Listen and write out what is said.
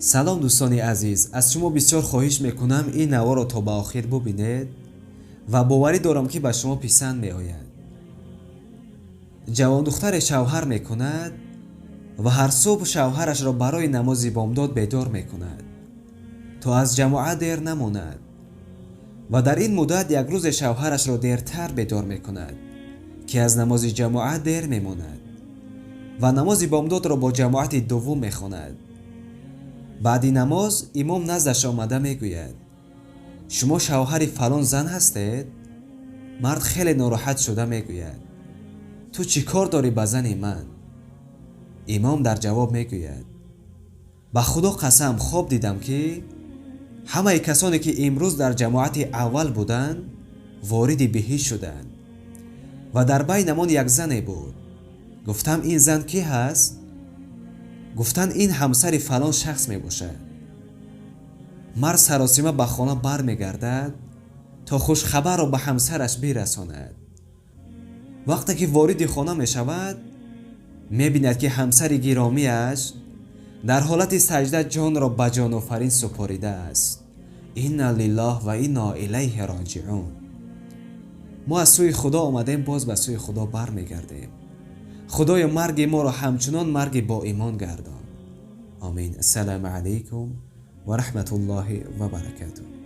سلام دوستان عزیز، از شما بسیار خواهش میکنم این نوا را تا به آخر ببینید و باوری دارم که به شما پسند میآید. جوان دختر شوهر میکند و هر صبح شوهرش را برای نماز بامداد بیدار میکند تا از جماعت دیر نماند و در این مدت یک روز شوهرش را دیرتر بیدار میکند که از نماز جماعت دیر میماند و نماز بامداد را با جماعت دوم میخواند. بعدی نماز امام نزدش آمده میگوید شما شوهر فلان زن هستید؟ مرد خیلی ناراحت شده میگوید تو چی کار داری به زن من؟ امام در جواب میگوید به خدا قسم خواب دیدم که همه کسانی که امروز در جماعت اول بودند وارد بهشت شدند و در بینمان یک زنی بود. گفتم این زن کی هست؟ گفتند این همسر فلان شخص می باشد. مرد سراسیمه به خانه بر می گردد تا خوش خبر را به همسرش برساند. وقتی که وارد خانه می شود می بیند که همسر گرامیش در حالت سجده جان را به جان آفرین سپاریده است. انا لله و انا الیه راجعون. ما از سوی خدا آمدیم، باز به سوی خدا بر می گردیم. خدای مرگ ما را همچنان مرگ با ایمان گردان. آمین. السلام علیکم و رحمت الله و برکاته.